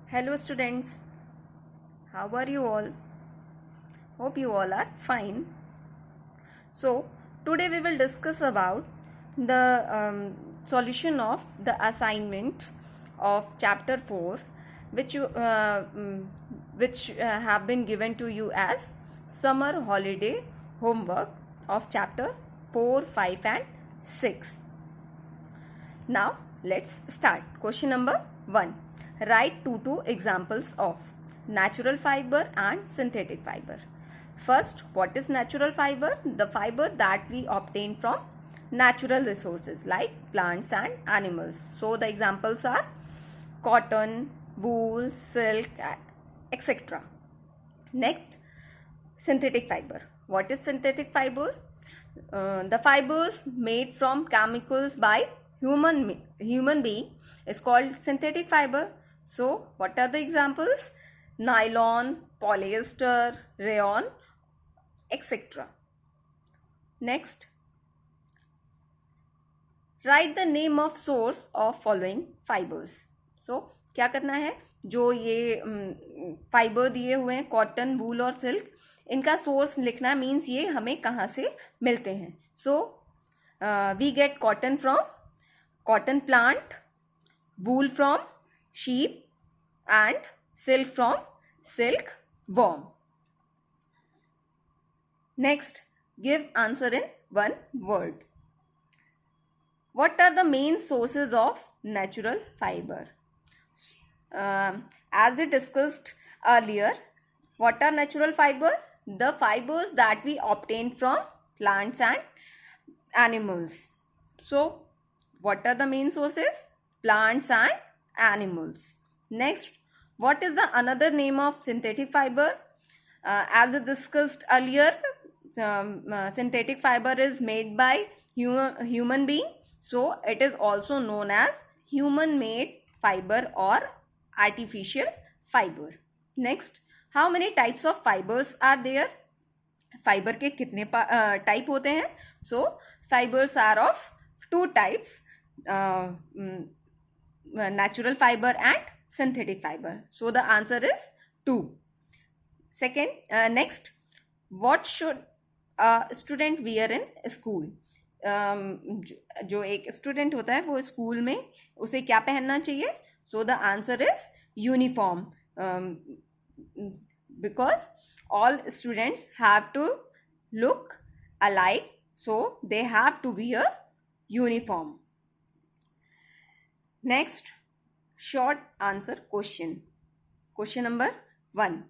Hello students, how are you all? Hope you all are fine. So today we will discuss about the solution of the assignment of chapter 4 which have been given to you as summer holiday homework of chapter 4, 5 and 6. Now let's start. Question number 1. Write two examples of natural fiber and synthetic fiber. First, what is natural fiber? The fiber that we obtain from natural resources like plants and animals. So the examples are cotton, wool, silk, etc. Next, synthetic fiber. What is synthetic fibers? The fibers made from chemicals by human being is called synthetic fiber. So what are the examples? Nylon, polyester, rayon, etc. Next, write the name of source of following fibers. So क्या करना है, जो ये fibre दिए हुए हैं cotton, वूल और silk, इनका सोर्स लिखना मीन्स ये हमें कहाँ से मिलते हैं. So we get cotton from cotton plant, wool from sheep and silk from silkworm. Next, give answer in one word. What are the main sources of natural fiber? As we discussed earlier, what are natural fiber? The fibers that we obtain from plants and animals. So what are the main sources? Plants and animals. Next, what is the another name of synthetic fiber? As we discussed earlier, synthetic fiber is made by human being. So it is also known as human made fiber or artificial fiber. Next, how many types of fibers are there? Fibre के कितने type होते हैं? So fibres are of two types, natural fiber and synthetic fiber. So the answer is 2. Second, next, what should a student wear in school? जो एक student होता है वो school में उसे क्या पहनना चाहिए? So the answer is uniform, because all students have to look alike, so they have to wear uniform. Next, short answer question. Question number 1.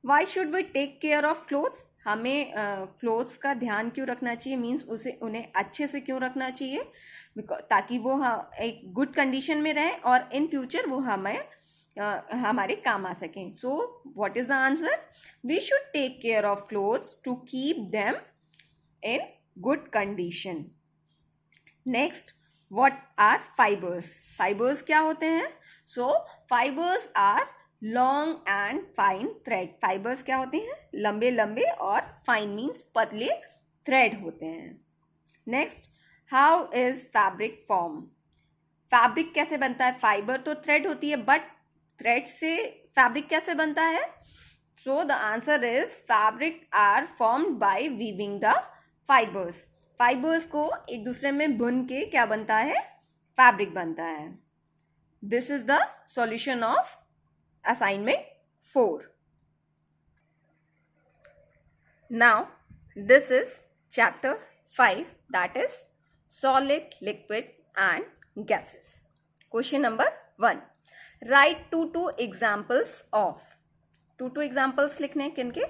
Why should we take care of clothes? हमें clothes का ध्यान क्यों रखना चाहिए? Means उन्हें अच्छे से क्यों रखना चाहिए? ताकि वो एक गुड कंडीशन में रहे और इन फ्यूचर वो हमारे काम आ सकें. So what is the answer? We should take care of clothes to keep them in good condition. Next, what are fibers? Fibers क्या होते हैं? So fibers are long and fine thread. Fibers क्या होते हैं? लंबे लंबे और fine means पतले thread होते हैं. Next, how is fabric formed? Fabric कैसे बनता है? Fiber तो thread होती है, but thread से fabric कैसे बनता है? So the answer is fabric are formed by weaving the fibers. Fibres को एक दूसरे में बुन के क्या बनता है? फैब्रिक बनता है. This is the solution of assignment 4. Now this is chapter 5, that is solid, liquid and gases. Question number 1. Right two examples of. Two examples लिखने हैं किनके?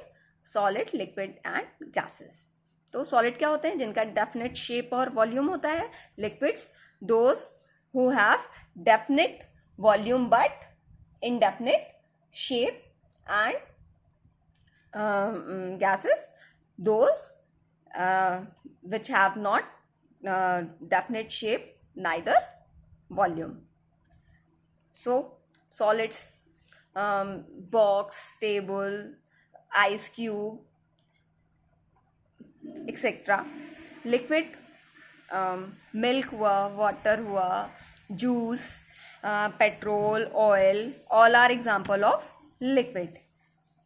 Solid, liquid and gases. तो सॉलिड क्या होते हैं? जिनका डेफिनेट शेप और volume होता है. Liquids, those who have definite volume but indefinite shape. And gases, those which have not definite shape neither volume. So solids, box, table, ice cube, etcetera. Liquid, milk हुआ, water हुआ, juice, petrol, oil, all are example of liquid.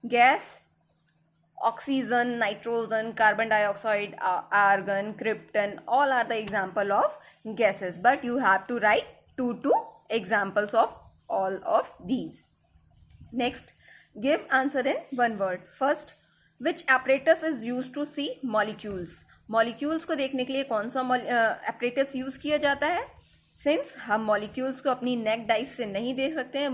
Gas, oxygen, nitrogen, carbon dioxide, argon, krypton, all are the example of gases. But you have to write two examples of all of these. Next, give answer in one word. First, which apparatus is used to see molecules? Molecules को देखने के लिए कौन सा apparatus use किया जाता है? Since हम मॉलिक्यूल्स को अपनी नेक डाइस से नहीं देख सकते हैं,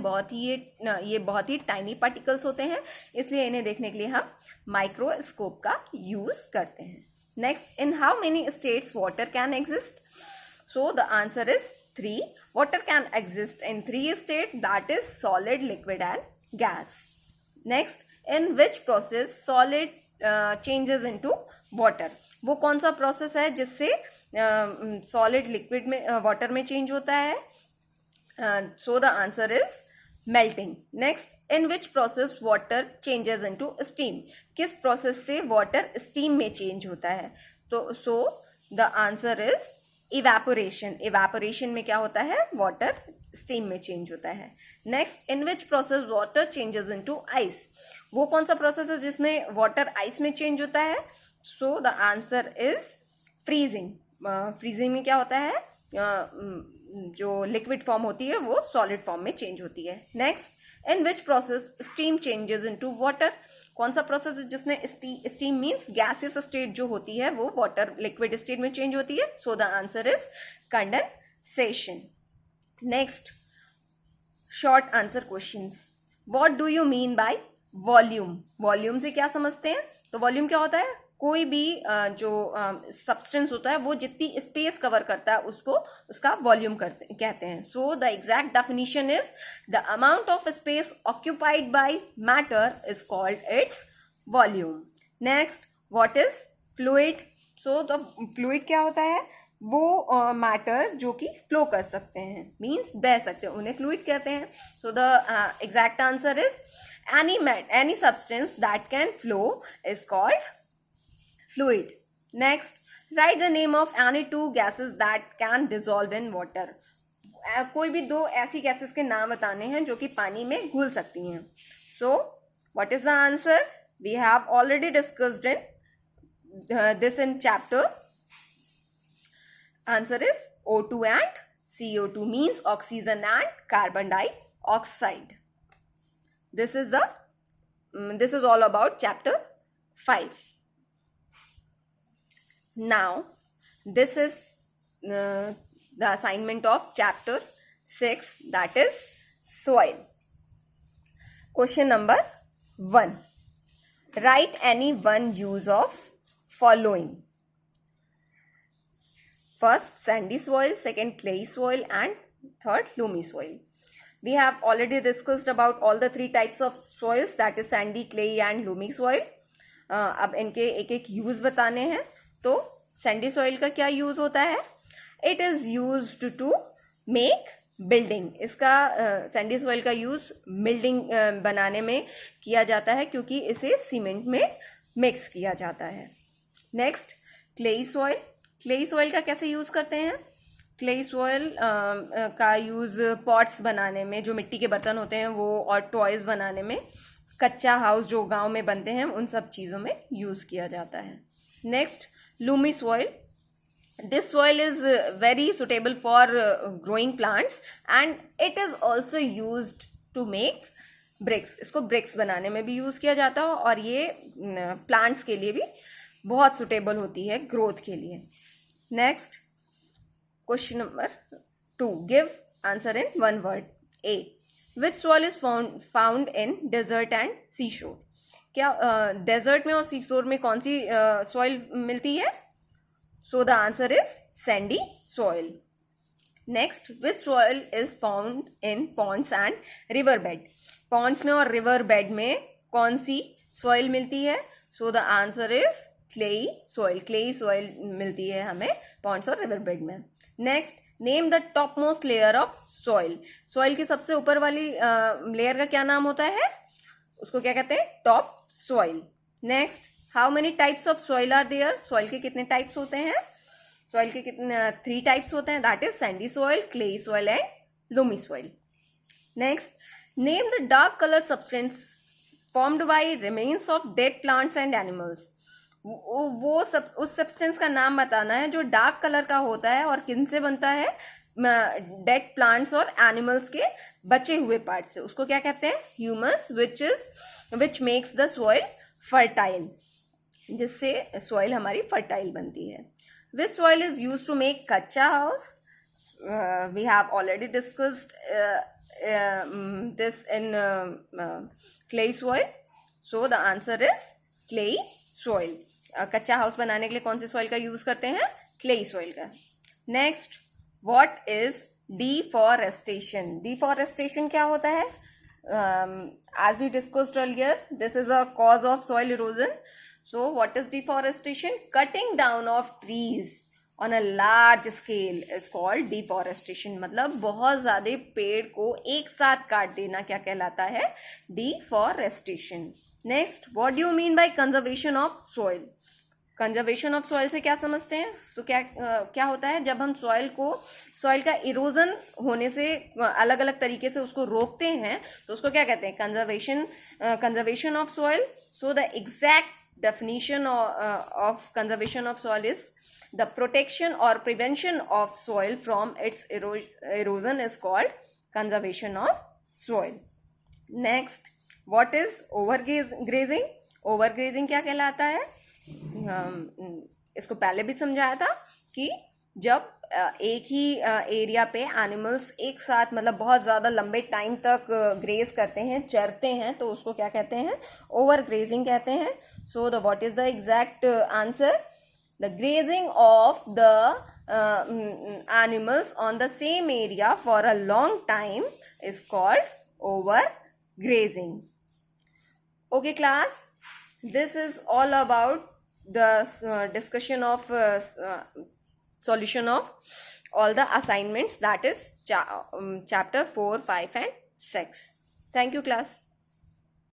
ये बहुत ही टाइनी पार्टिकल्स होते हैं, इसलिए इन्हें देखने के लिए हम माइक्रोस्कोप का यूज करते हैं. Next, in how many states water can exist? So the answer is 3. Water can exist in 3 state, that is solid, liquid and gas. Next, in which process solid changes into water? वो कौन सा process है जिससे solid liquid में water में change होता है? So the answer is melting. Next, in which process water changes into steam? किस प्रोसेस से वाटर स्टीम में चेंज होता है? तो सो the answer is evaporation. Evaporation में क्या होता है? वाटर स्टीम में चेंज होता है. Next, in which process water changes into ice? वो कौन सा प्रोसेस है जिसमें वाटर आइस में चेंज होता है? So the answer is freezing. Freezing में क्या होता है? जो लिक्विड फॉर्म होती है वो सॉलिड फॉर्म में चेंज होती है. Next, in which process steam changes into water? कौन सा प्रोसेस है जिसमें स्टीम मीन्स गैसियस स्टेट जो होती है वो वाटर लिक्विड स्टेट में चेंज होती है? So the answer is condensation. Next, short answer questions. What do you mean by volume? Volume से क्या समझते हैं? तो वॉल्यूम क्या होता है? कोई भी जो सब्सटेंस होता है वो जितनी स्पेस कवर करता है उसको उसका वॉल्यूम कहते हैं. So the exact definition is the amount of space occupied by matter is called its volume. Next, what is fluid? So the fluid क्या होता है? वो मैटर जो कि फ्लो कर सकते हैं, मीन्स बह सकते हैं, उन्हें फ्लूइड कहते हैं. So the exact answer is any substance that can flow is called fluid. Next, write the name of any 2 gases that can dissolve in water. कोई भी 2 ऐसी गैसेस के नाम बताने हैं जो कि पानी में घुल सकती हैं. So, what is the answer? We have already discussed this in chapter. Answer is O2 and CO2, means oxygen and carbon dioxide. This is all about chapter 5. Now, this is the assignment of chapter 6, that is soil. Question number 1. Write any one use of following. First, sandy soil, second, clay soil, and third, loamy soil. We have already discussed about all the 3 types of soils, that is sandy, clay and loamy soil. अब इनके एक एक use बताने हैं. तो Sandy soil का क्या use होता है? It is used to make building. इसका सैंडी सॉइल का यूज बिल्डिंग बनाने में किया जाता है क्योंकि इसे सीमेंट में मिक्स किया जाता है. Next, clayey soil. Clayey soil का कैसे यूज करते हैं? क्लेई सॉइल का यूज पॉट्स बनाने में, जो मिट्टी के बर्तन होते हैं वो, और टॉयज बनाने में, कच्चा हाउस जो गांव में बनते हैं उन सब चीजों में यूज किया जाता है. Next, loamy soil. This soil is very suitable for growing plants and it is also used to make bricks. इसको ब्रिक्स बनाने में भी यूज किया जाता है और ये प्लांट्स के लिए भी बहुत सुटेबल होती है ग्रोथ के लिए. Next, question number 2. Give answer in one word. A. Which soil is found in desert and seashore? क्या डेजर्ट में और सीशोर में कौन सी सॉइल मिलती है? So the answer is sandy soil. Next, which soil is found in ponds and river bed? Ponds में और रिवर बेड में कौन सी सॉइल मिलती है? So the answer is clayey soil. Clayey soil मिलती है हमें पॉन्ड्स और रिवर बेड में. Next, name the top most layer of soil. Soil की सबसे ऊपर वाली लेयर का क्या नाम होता है? उसको क्या कहते हैं? Top soil. Next, how many types of soil are there? Soil के कितने टाइप्स होते हैं? सॉइल के कितने 3 टाइप्स होते हैं, that is sandy soil, clayey soil and loamy soil. Next, name the dark color substance formed by remains of dead plants and animals. उस substance का नाम बताना है जो डार्क कलर का होता है और किन से बनता है, डेड प्लांट्स और एनिमल्स के बचे हुए पार्ट से. उसको क्या कहते हैं, humus, which makes the soil fertile, जिससे सॉइल हमारी फर्टाइल बनती है. Which soil is used to make कच्चा house. We have already discussed this in clay soil. So the answer is clay soil. कच्चा हाउस बनाने के लिए कौन से सॉइल का यूज करते हैं, क्ले सॉइल का. Next, what is deforestation. Deforestation क्या होता है, as we discussed earlier, this is a cause of soil erosion. So what is deforestation? Cutting down of trees on a large scale is called deforestation. मतलब बहुत ज्यादा पेड़ को एक साथ काट देना क्या कहलाता है, deforestation. Next, what do you mean by conservation of soil? Conservation of soil से क्या समझते हैं, तो क्या होता है, जब हम सॉइल का इरोजन होने से अलग अलग तरीके से उसको रोकते हैं तो उसको क्या कहते हैं, conservation of soil. So the exact definition of conservation of soil is the protection or prevention of soil from its erosion is called conservation of soil. Next, what is overgrazing? Overgrazing क्या कहलाता है, इसको पहले भी समझाया था कि जब एक ही एरिया पे एनिमल्स एक साथ मतलब बहुत ज्यादा लंबे टाइम तक ग्रेज करते हैं, चरते हैं, तो उसको क्या कहते हैं, ओवरग्रेजिंग कहते हैं. So the what is the exact answer, the grazing of the animals on the same area for a long time is called overgrazing. Okay class, this is all about the discussion of solution of all the assignments, that is chapter 4, 5 and 6. Thank you class.